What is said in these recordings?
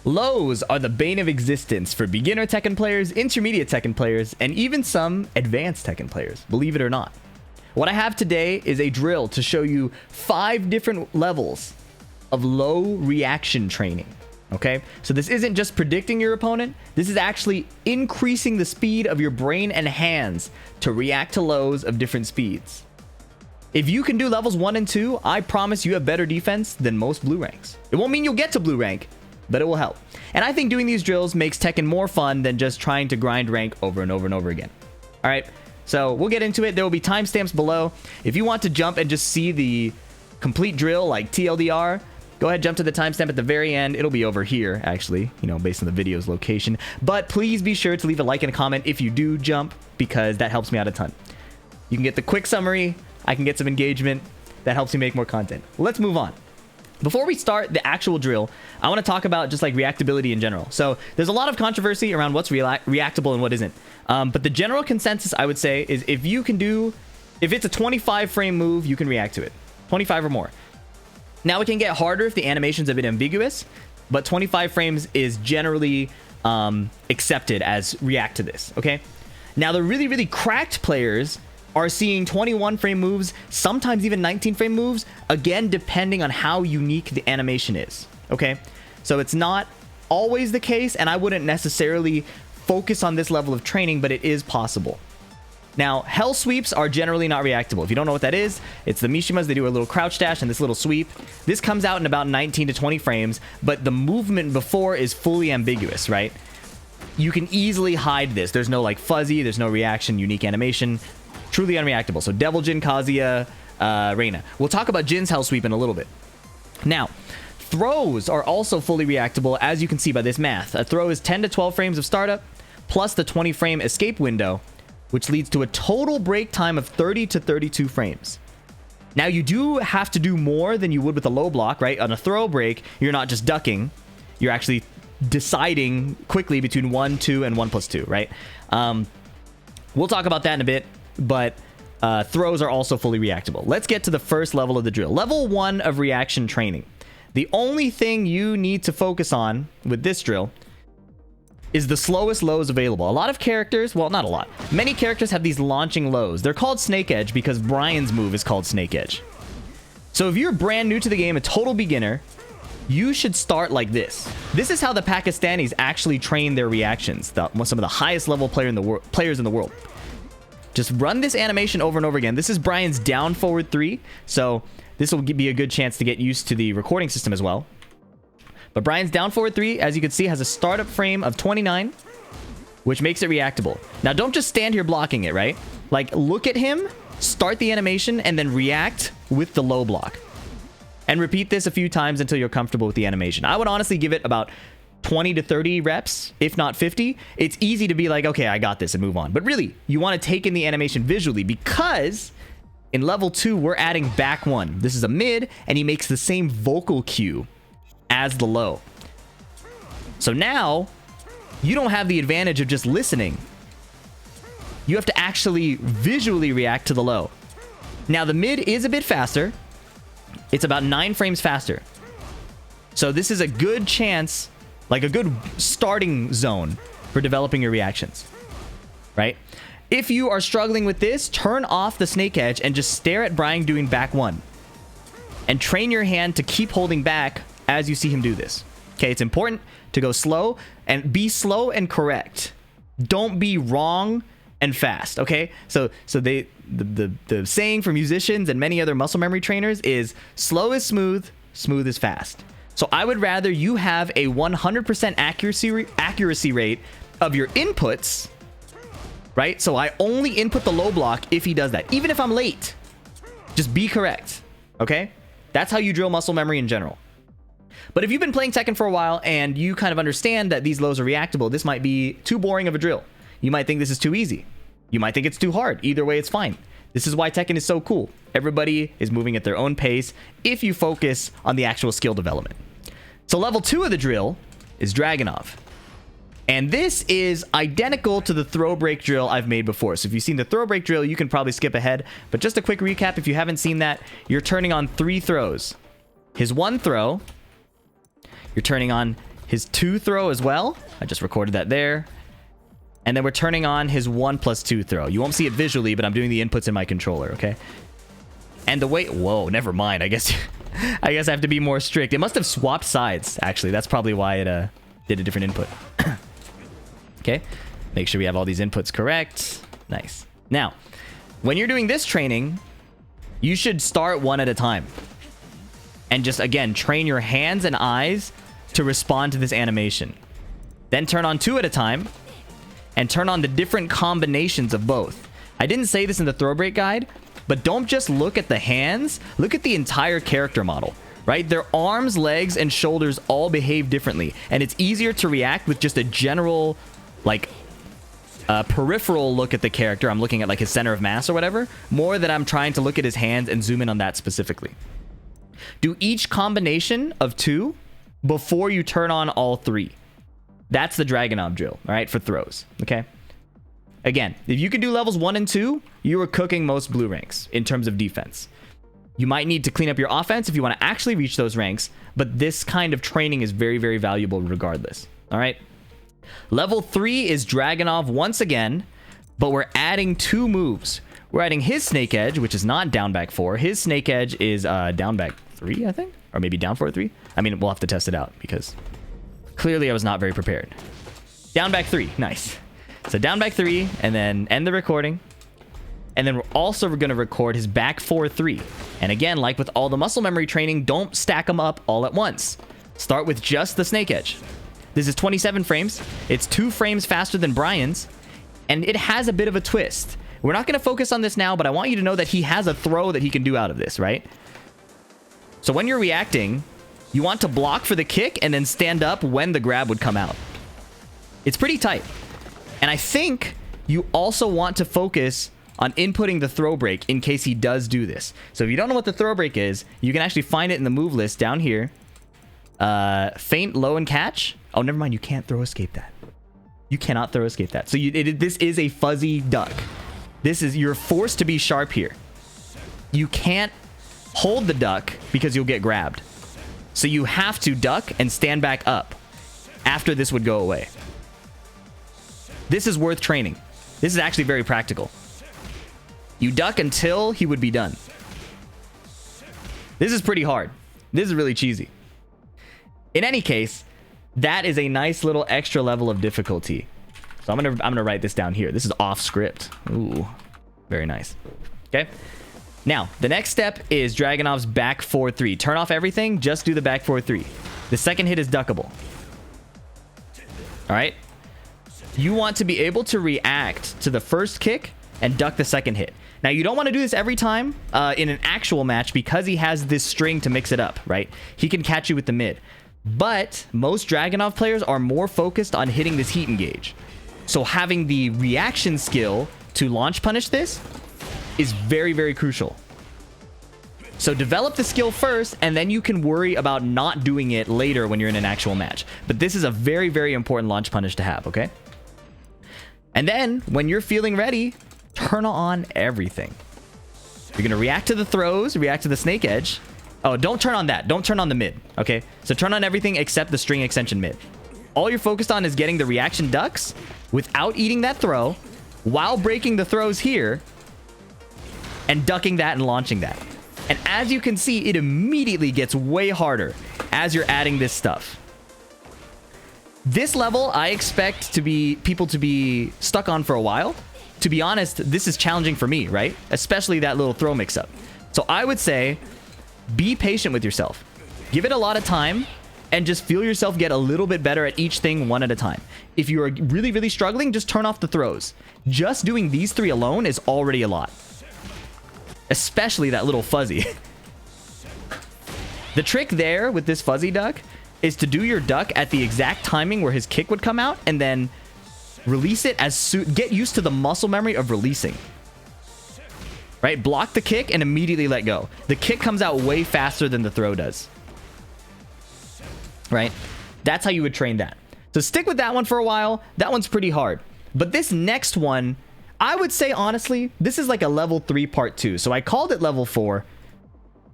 Lows are the bane of existence for beginner Tekken players, intermediate Tekken players, and even some advanced Tekken players, believe it or not. What I have today is a drill to show you 5 different levels of low reaction training. Okay, so this isn't just predicting your opponent, this is actually increasing the speed of your brain and hands to react to lows of different speeds. If you can do levels 1 and 2, I promise you have better defense than most blue ranks. It won't mean you'll get to blue rank, but it will help. And I think doing these drills makes Tekken more fun than just trying to grind rank over and over and over again. All right, so we'll get into it. There will be timestamps below. If you want to jump and just see the complete drill like TLDR, go ahead, jump to the timestamp at the very end. It'll be over here, actually, you know, based on the video's location. But please be sure to leave a like and a comment if you do jump, because that helps me out a ton. You can get the quick summary. I can get some engagement. That helps me make more content. Let's move on. Before we start the actual drill, I want to talk about just like reactability in general. So there's a lot of controversy around what's reactable and what isn't. But the general consensus, I would say, is if it's a 25 frame move, you can react to it. 25 or more. Now it can get harder if the animation's a bit ambiguous, but 25 frames is generally accepted as react to this, okay? Now the really, really cracked players are seeing 21 frame moves, sometimes even 19 frame moves, again, depending on how unique the animation is, okay? So it's not always the case, and I wouldn't necessarily focus on this level of training, but it is possible. Now, hell sweeps are generally not reactable. If you don't know what that is, it's the Mishimas. They do a little crouch dash and this little sweep. This comes out in about 19 to 20 frames, but the movement before is fully ambiguous, right? You can easily hide this. There's no like fuzzy, there's no reaction, unique animation. Truly unreactable. So Devil Jin, Kazuya, Reina. We'll talk about Jin's hell sweep in a little bit. Now, throws are also fully reactable, as you can see by this math. A throw is 10 to 12 frames of startup, plus the 20 frame escape window, which leads to a total break time of 30 to 32 frames. Now, you do have to do more than you would with a low block, right? On a throw break, you're not just ducking. You're actually deciding quickly between 1, 2, and 1 plus 2, right? We'll talk about that in a bit, but throws are also fully reactable. Let's get to the first level of the drill. Level 1 of reaction training. The only thing you need to focus on with this drill is the slowest lows available. A lot of characters, well, not a lot. Many characters have these launching lows. They're called Snake Edge because Brian's move is called Snake Edge. So if you're brand new to the game, a total beginner, you should start like this. This is how the Pakistanis actually train their reactions. Some of the highest level players in the world. Just run this animation over and over again. This is Brian's down forward 3. So this will be a good chance to get used to the recording system as well. But Brian's down forward 3, as you can see, has a startup frame of 29, which makes it reactable. Now, don't just stand here blocking it, right? Like, look at him, start the animation, and then react with the low block. And repeat this a few times until you're comfortable with the animation. I would honestly give it about 20 to 30 reps, if not 50. It's easy to be like, okay, I got this, and move on. But really, you want to take in the animation visually, because in level 2, we're adding back 1. This is a mid, and he makes the same vocal cue as the low. So now, you don't have the advantage of just listening. You have to actually visually react to the low. Now, the mid is a bit faster. It's about 9 frames faster. So this is a good chance, like a good starting zone for developing your reactions, right? If you are struggling with this, turn off the Snake Edge and just stare at Brian doing back 1. And train your hand to keep holding back as you see him do this. Okay, it's important to go slow and be slow and correct. Don't be wrong and fast, okay? So the saying for musicians and many other muscle memory trainers is slow is smooth, smooth is fast. So I would rather you have a 100% accuracy rate of your inputs, right? So I only input the low block if he does that. Even if I'm late, just be correct, okay? That's how you drill muscle memory in general. But if you've been playing Tekken for a while and you kind of understand that these lows are reactable, this might be too boring of a drill. You might think this is too easy. You might think it's too hard. Either way, it's fine. This is why Tekken is so cool. Everybody is moving at their own pace if you focus on the actual skill development. So level 2 of the drill is Dragunov. And this is identical to the throw break drill I've made before. So if you've seen the throw break drill, you can probably skip ahead. But just a quick recap, if you haven't seen that, you're turning on 3 throws. His 1 throw, you're turning on his 2 throw as well. I just recorded that there. And then we're turning on his 1+2 throw. You won't see it visually, but I'm doing the inputs in my controller, okay? And the way... Whoa, never mind. I guess I have to be more strict. It must have swapped sides, actually. That's probably why it did a different input. Okay. Make sure we have all these inputs correct. Nice. Now, when you're doing this training, you should start one at a time. And just, again, train your hands and eyes to respond to this animation. Then turn on 2 at a time. And turn on the different combinations of both. I didn't say this in the throw break guide, but don't just look at the hands. Look at the entire character model, right? Their arms, legs, and shoulders all behave differently. And it's easier to react with just a general, like, peripheral look at the character. I'm looking at, like, his center of mass or whatever. More than I'm trying to look at his hands and zoom in on that specifically. Do each combination of 2 before you turn on all 3. That's the Dragunov drill, all right, for throws, okay? Again, if you can do levels 1 and 2, you are cooking most blue ranks in terms of defense. You might need to clean up your offense if you want to actually reach those ranks, but this kind of training is very, very valuable regardless, all right? Level 3 is Dragunov once again, but we're adding 2 moves. We're adding his Snake Edge, which is not down back 4. His Snake Edge is down back 3, I think? Or maybe down forward 3? I mean, we'll have to test it out because... Clearly, I was not very prepared. Down back 3. Nice. So down back 3, and then end the recording. And then we're also going to record his back 4-3. And again, like with all the muscle memory training, don't stack them up all at once. Start with just the Snake Edge. This is 27 frames. It's 2 frames faster than Brian's. And it has a bit of a twist. We're not going to focus on this now, but I want you to know that he has a throw that he can do out of this, right? So when you're reacting... You want to block for the kick and then stand up when the grab would come out. It's pretty tight. And I think you also want to focus on inputting the throw break in case he does do this. So if you don't know what the throw break is, you can actually find it in the move list down here. Feint, low, and catch. Oh, never mind. You can't throw escape that. You cannot throw escape that. So this is a fuzzy duck. You're forced to be sharp here. You can't hold the duck because you'll get grabbed. So you have to duck and stand back up after this would go away. This is worth training. This is actually very practical. You duck until he would be done. This is pretty hard. This is really cheesy. In any case, that is a nice little extra level of difficulty. So I'm gonna write this down here. This is off script. Ooh, very nice. Okay. Now, the next step is Dragunov's back 4-3. Turn off everything, just do the back 4-3. The second hit is duckable. All right? You want to be able to react to the first kick and duck the second hit. Now, you don't want to do this every time in an actual match because he has this string to mix it up, right? He can catch you with the mid. But most Dragunov players are more focused on hitting this heat engage. So having the reaction skill to launch punish this is very, very crucial. So develop the skill first, and then you can worry about not doing it later when you're in an actual match. But this is a very, very important launch punish to have, okay? And then, when you're feeling ready, turn on everything. You're going to react to the throws, react to the Snake Edge. Oh, don't turn on that. Don't turn on the mid, okay? So turn on everything except the string extension mid. All you're focused on is getting the reaction ducks without eating that throw, while breaking the throws here, and ducking that and launching that. And as you can see, it immediately gets way harder as you're adding this stuff. This level, I expect people to be stuck on for a while. To be honest, this is challenging for me, right? Especially that little throw mix-up. So I would say, be patient with yourself. Give it a lot of time, and just feel yourself get a little bit better at each thing one at a time. If you're really, really struggling, just turn off the throws. Just doing these 3 alone is already a lot. Especially that little fuzzy. The trick there with this fuzzy duck is to do your duck at the exact timing where his kick would come out, and then release it as soon. Get used to the muscle memory of releasing. Right? Block the kick and immediately let go. The kick comes out way faster than the throw does. Right? That's how you would train that. So stick with that one for a while. That one's pretty hard. But this next one, I would say, honestly, this is like a level 3 part 2. So I called it level 4.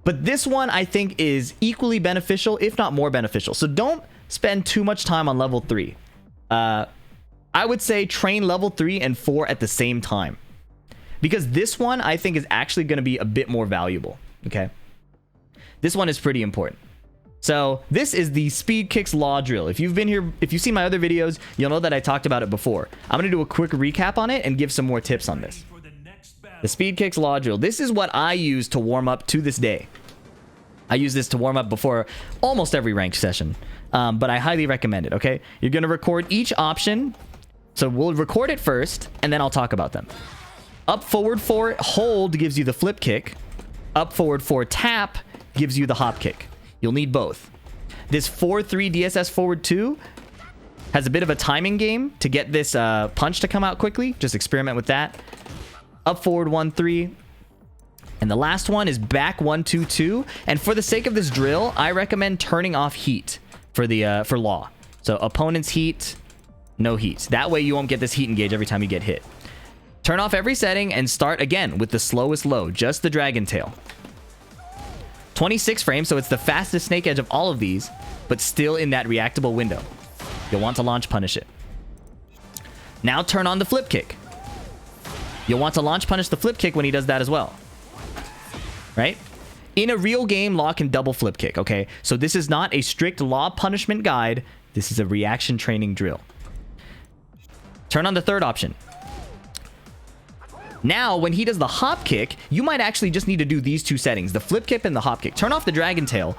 But this one, I think, is equally beneficial, if not more beneficial. So don't spend too much time on level 3. I would say train level 3 and 4 at the same time, because this one I think is actually going to be a bit more valuable. Okay, this one is pretty important. So this is the speed kicks law drill. If you've been here, if you've seen my other videos, you'll know that I talked about it before. I'm going to do a quick recap on it and give some more tips on this. The speed kicks law drill. This is what I use to warm up to this day. I use this to warm up before almost every ranked session, but I highly recommend it. Okay, you're going to record each option. So we'll record it first, and then I'll talk about them. Up, forward, 4, hold gives you the flip kick. Up, forward, 4, tap gives you the hop kick. You'll need both. This 4-3 DSS forward 2 has a bit of a timing game to get this punch to come out quickly. Just experiment with that. Up, forward, 1-3. And the last one is back 1-2-2. And for the sake of this drill, I recommend turning off heat for the for law. So opponent's heat, no heat. That way you won't get this heat engage every time you get hit. Turn off every setting and start again with the slowest low, just the dragon tail. 26 frames, so it's the fastest snake edge of all of these, but still in that reactable window. You'll want to launch punish it. Now turn on the flip kick. You'll want to launch punish the flip kick when he does that as well. Right? In a real game, law can double flip kick, okay? So this is not a strict law punishment guide. This is a reaction training drill. Turn on the third option. Now, when he does the hop kick, you might actually just need to do these two settings, the flip kick and the hop kick. Turn off the dragon tail,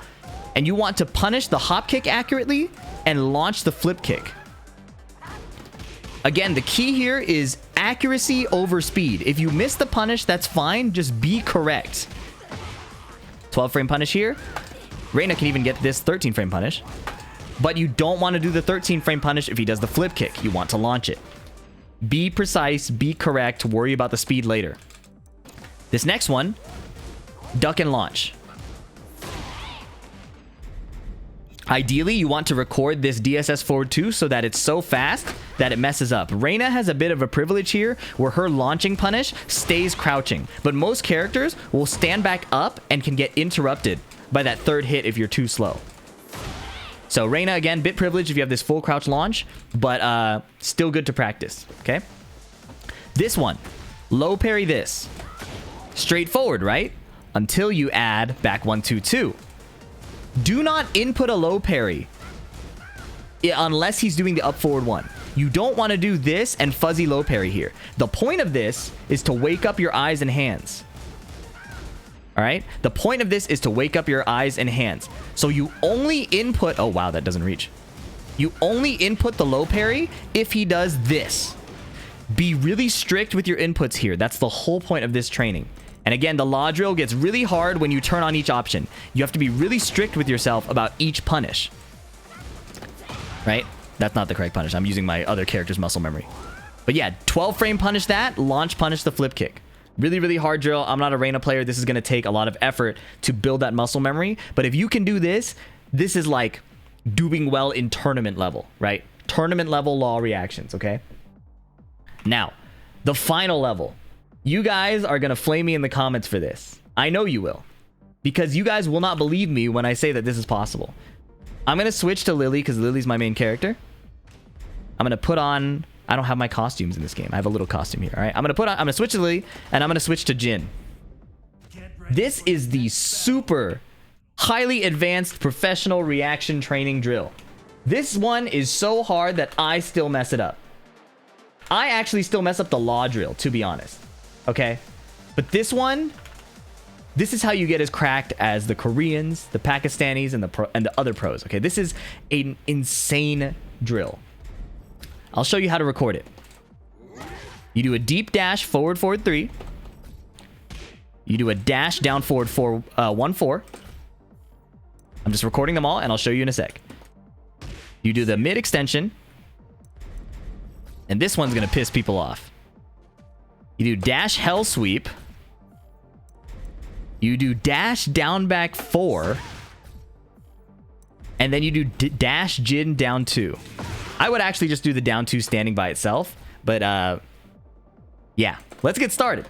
and you want to punish the hop kick accurately and launch the flip kick. Again, the key here is accuracy over speed. If you miss the punish, that's fine. Just be correct. 12 frame punish here. Reina can even get this 13 frame punish. But you don't want to do the 13 frame punish if he does the flip kick. You want to launch it. Be precise, be correct, worry about the speed later. This next one, duck and launch. Ideally, you want to record this DSS forward 2 so that it's so fast that it messes up. Reina has a bit of a privilege here where her launching punish stays crouching, but most characters will stand back up and can get interrupted by that third hit if you're too slow. So Reina, again, bit privileged if you have this full crouch launch, but still good to practice, okay? This one, low parry this. Straightforward, right? Until you add back 1-2-2. Do not input a low parry unless he's doing the up forward 1. You don't want to do this and fuzzy low parry here. The point of this is to wake up your eyes and hands. All right, the point of this is to wake up your eyes and hands. So you only input, oh wow, that doesn't reach. You only input the low parry if he does this. Be really strict with your inputs here. That's the whole point of this training. And again, the law drill gets really hard when you turn on each option. You have to be really strict with yourself about each punish. Right? That's not the correct punish. I'm using my other character's muscle memory. But yeah, 12 frame punish that, launch punish the flip kick. Really, really hard drill. I'm not a Reina player. This is going to take a lot of effort to build that muscle memory. But if you can do this, this is like doing well in tournament level, right? Tournament level law reactions, okay? Now, the final level. You guys are going to flame me in the comments for this. I know you will. Because you guys will not believe me when I say that this is possible. I'm going to switch to Lily because Lily's my main character. I'm going to put on... I don't have my costumes in this game. I have a little costume here. All right, I'm gonna switch to Lily, and I'm gonna switch to Jin. This is the super highly advanced professional reaction training drill. This one is so hard that I still mess it up. I actually still mess up the law drill, to be honest. Okay, but this one, this is how you get as cracked as the Koreans, the Pakistanis, and the other pros. Okay, this is an insane drill. I'll show you how to record it. You do a deep dash forward 3. You do a dash down forward 1-4. I'm just recording them all, and I'll show you in a sec. You do the mid extension, and this one's gonna piss people off. You do dash hell sweep. You do dash down back 4, and then you do dash Jin down 2. I would actually just do the down 2 standing by itself, but yeah, let's get started.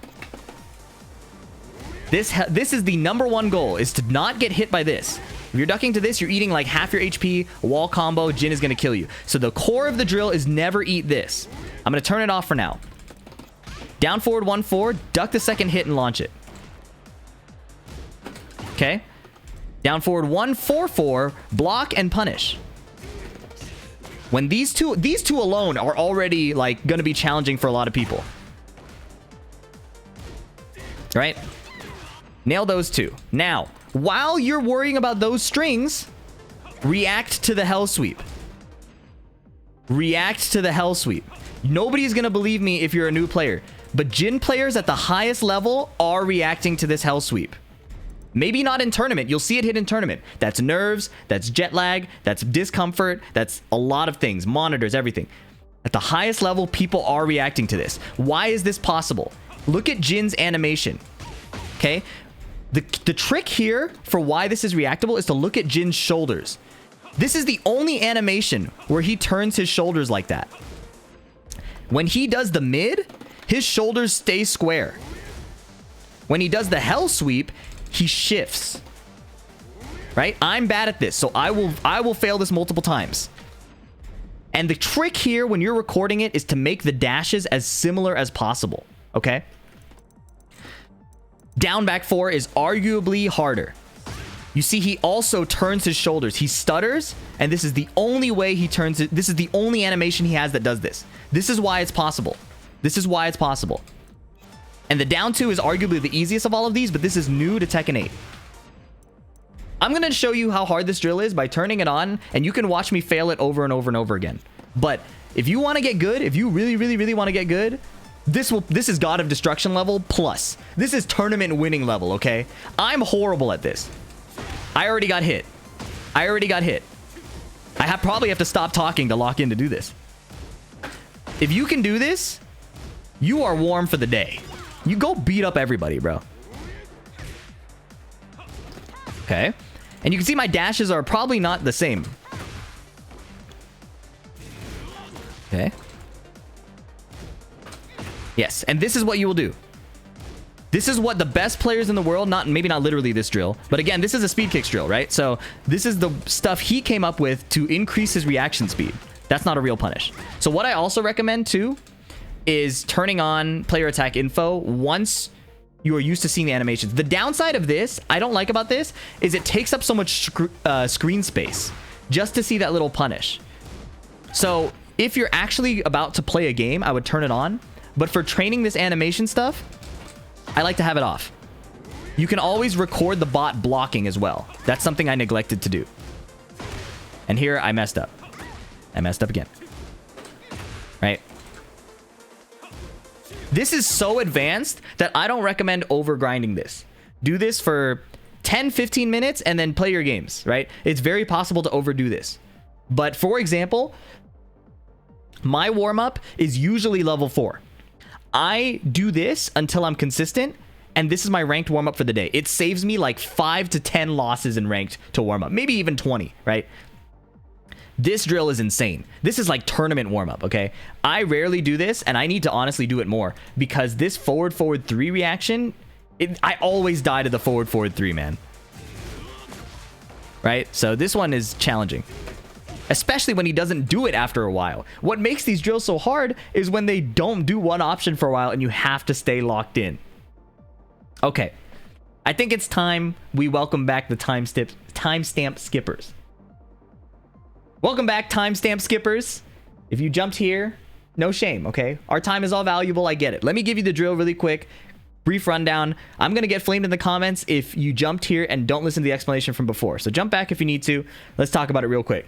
This is the #1 goal, is to not get hit by this. If you're ducking to this, you're eating like half your HP, wall combo, Jin is going to kill you. So the core of the drill is never eat this. I'm going to turn it off for now. Down forward 1-4, duck the second hit and launch it. Okay. Down forward 1-4-4, block and punish. When these two alone are already like going to be challenging for a lot of people. Right? Nail those two. Now, while you're worrying about those strings, react to the hell sweep. React to the hell sweep. Nobody's going to believe me if you're a new player, but Jin players at the highest level are reacting to this hell sweep. Maybe not in tournament. You'll see it hit in tournament. That's nerves, that's jet lag, that's discomfort, that's a lot of things, monitors, everything. At the highest level, people are reacting to this. Why is this possible? Look at Jin's animation. Okay? The trick here for why this is reactable is to look at Jin's shoulders. This is the only animation where he turns his shoulders like that. When he does the mid, his shoulders stay square. When he does the hell sweep, he shifts. Right? I'm bad at this, so I will fail this multiple times. And the trick here when you're recording it is to make the dashes as similar as possible. Okay? Down back 4 is arguably harder. You see, he also turns his shoulders. He stutters, and this is the only way he turns it. This is the only animation he has that does this. This is why it's possible. This is why it's possible. And the down 2 is arguably the easiest of all of these, but this is new to Tekken 8. I'm going to show you how hard this drill is by turning it on, and you can watch me fail it over and over and over again. But if you want to get good, if you really, really, really want to get good, this is God of Destruction level plus. This is tournament winning level, okay? I'm horrible at this. I already got hit. I probably have to stop talking to lock in to do this. If you can do this, you are warm for the day. You go beat up everybody, bro. Okay. And you can see my dashes are probably not the same. Okay. Yes, and this is what you will do. This is what the best players in the world, maybe not literally this drill, but again, this is a speed kicks drill, right? So this is the stuff he came up with to increase his reaction speed. That's not a real punish. So what I also recommend too is turning on player attack info once you are used to seeing the animations. The downside of this, I don't like about this, is it takes up so much screen space just to see that little punish. So if you're actually about to play a game, I would turn it on. But for training this animation stuff, I like to have it off. You can always record the bot blocking as well. That's something I neglected to do. And here I messed up. I messed up again. Right? This is so advanced that I don't recommend over grinding this. Do this for 10-15 minutes and then play your games, right? It's very possible to overdo this. But for example, my warm-up is usually level 4. I do this until I'm consistent, and this is my ranked warm-up for the day. It saves me like 5 to 10 losses in ranked to warm-up, maybe even 20, right? This drill is insane. This is like tournament warm-up, okay? I rarely do this, and I need to honestly do it more, because this forward 3 reaction, I always die to the forward 3, man. Right? So this one is challenging. Especially when he doesn't do it after a while. What makes these drills so hard is when they don't do one option for a while and you have to stay locked in. Okay. I think it's time we welcome back the timestamp skippers. Welcome back, timestamp skippers. If you jumped here, no shame, okay? Our time is all valuable, I get it. Let me give you the drill really quick. Brief rundown. I'm going to get flamed in the comments if you jumped here and don't listen to the explanation from before. So jump back if you need to. Let's talk about it real quick.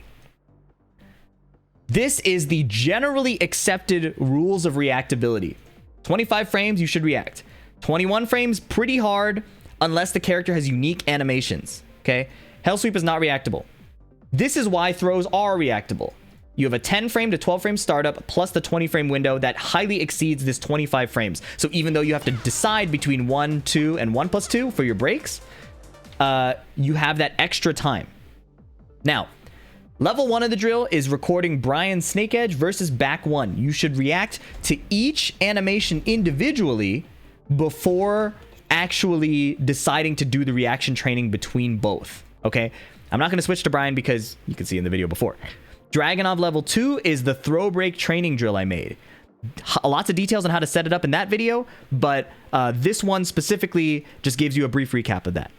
This is the generally accepted rules of reactability. 25 frames, you should react. 21 frames, pretty hard, unless the character has unique animations, okay? Hell sweep is not reactable. This is why throws are reactable. You have a 10 frame to 12 frame startup plus the 20 frame window that highly exceeds this 25 frames. So even though you have to decide between 1, 2, and 1+2 for your breaks, you have that extra time. Now, level 1 of the drill is recording Brian's Snake Edge versus back 1. You should react to each animation individually before actually deciding to do the reaction training between both, okay? I'm not going to switch to Brian because you can see in the video before. Dragunov level 2 is the throw break training drill I made. Lots of details on how to set it up in that video, but this one specifically just gives you a brief recap of that.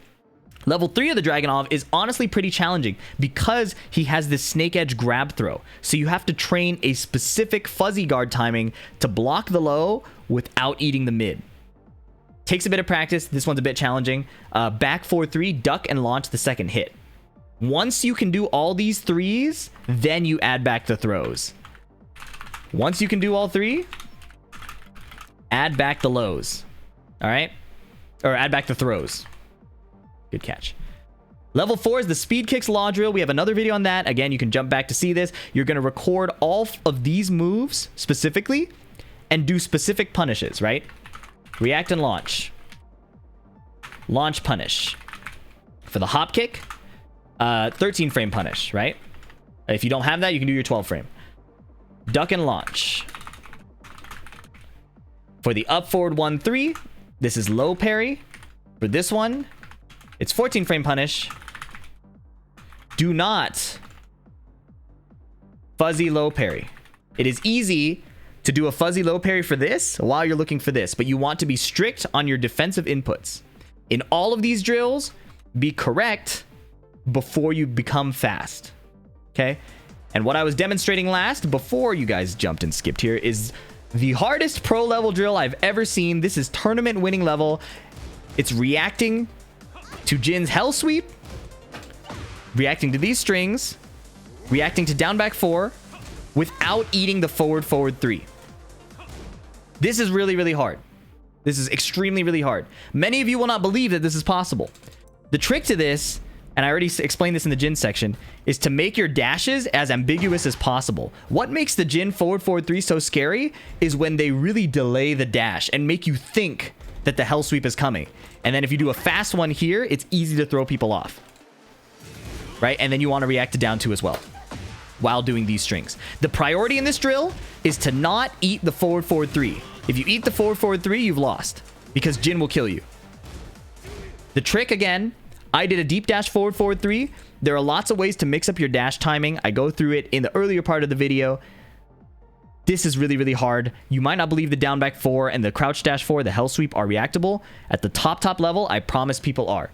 Level 3 of the Dragunov is honestly pretty challenging because he has this snake edge grab throw. So you have to train a specific fuzzy guard timing to block the low without eating the mid. Takes a bit of practice. This one's a bit challenging. Back 4-3, duck and launch the second hit. Once you can do all these threes, then you add back the throws. Once you can do all three, add back the lows. All right? Or add back the throws. Good catch. Level 4 is the speed kicks law drill. We have another video on that. Again, you can jump back to see this. You're going to record all of these moves specifically and do specific punishes, right? React and launch. Launch punish. For the hop kick, 13 frame punish, right? If you don't have that, you can do your 12 frame. Duck and launch. For the up forward 1-3, this is low parry. For this one, it's 14 frame punish. Do not fuzzy low parry. It is easy to do a fuzzy low parry for this while you're looking for this, but you want to be strict on your defensive inputs. In all of these drills, be correct before you become fast. Okay? And what I was demonstrating last, before you guys jumped and skipped here, is the hardest pro level drill I've ever seen. This is tournament winning level. It's reacting to Jin's hell sweep, reacting to these strings, reacting to down back 4 without eating the forward 3. This is really, really hard. This is extremely, really hard. Many of you will not believe that this is possible. The trick to this, and I already explained this in the Jin section, is to make your dashes as ambiguous as possible. What makes the Jin forward 3 so scary is when they really delay the dash and make you think that the hell sweep is coming. And then if you do a fast one here, it's easy to throw people off. Right? And then you want to react to down 2 as well while doing these strings. The priority in this drill is to not eat the forward 3. If you eat the forward 3, you've lost because Jin will kill you. The trick, again, I did a deep dash forward 3. There are lots of ways to mix up your dash timing. I go through it in the earlier part of the video. This is really, really hard. You might not believe the down back 4 and the crouch dash 4, the hell sweep, are reactable. At the top level, I promise people are.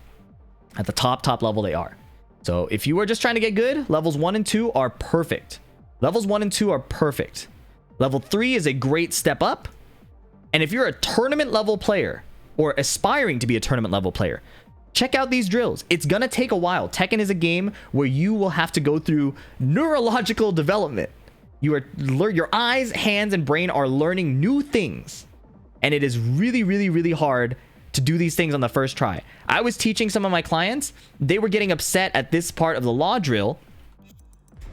At the top level, they are. So if you are just trying to get good, levels 1 and 2 are perfect. Levels 1 and 2 are perfect. Level 3 is a great step up. And if you're a tournament level player or aspiring to be a tournament level player, check out these drills. It's gonna take a while. Tekken is a game where you will have to go through neurological development. Your eyes, hands, and brain are learning new things. And it is really, really, really hard to do these things on the first try. I was teaching some of my clients. They were getting upset at this part of the law drill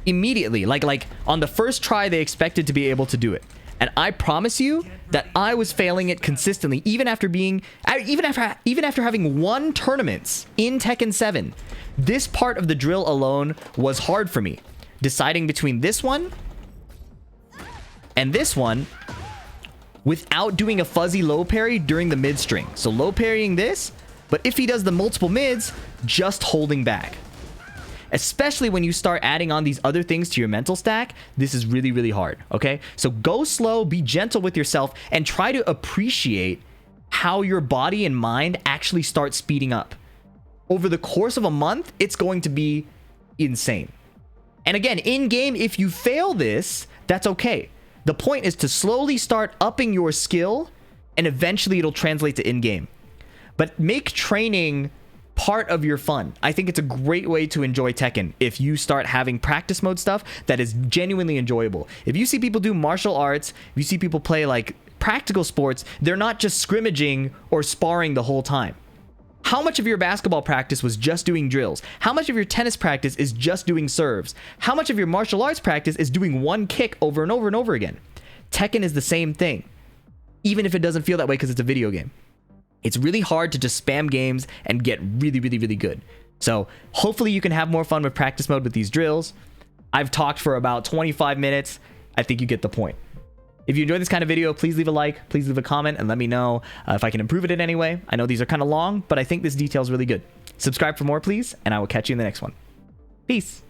immediately. Like on the first try, they expected to be able to do it. And I promise you that I was failing it consistently, even after having won tournaments in Tekken 7. This part of the drill alone was hard for me. Deciding between this one and this one without doing a fuzzy low parry during the mid string. So low parrying this, but if he does the multiple mids, just holding back. Especially when you start adding on these other things to your mental stack, this is really, really hard, okay? So go slow, be gentle with yourself, and try to appreciate how your body and mind actually start speeding up. Over the course of a month, it's going to be insane. And again, in-game, if you fail this, that's okay. The point is to slowly start upping your skill, and eventually it'll translate to in-game. But make training part of your fun. I think it's a great way to enjoy Tekken if you start having practice mode stuff that is genuinely enjoyable. If you see people do martial arts, if you see people play like practical sports, they're not just scrimmaging or sparring the whole time. How much of your basketball practice was just doing drills? How much of your tennis practice is just doing serves? How much of your martial arts practice is doing one kick over and over and over again? Tekken is the same thing, even if it doesn't feel that way because it's a video game. It's really hard to just spam games and get really, really, really good. So hopefully you can have more fun with practice mode with these drills. I've talked for about 25 minutes. I think you get the point. If you enjoyed this kind of video, please leave a like, please leave a comment, and let me know if I can improve it in any way. I know these are kind of long, but I think this detail is really good. Subscribe for more, please, and I will catch you in the next one. Peace.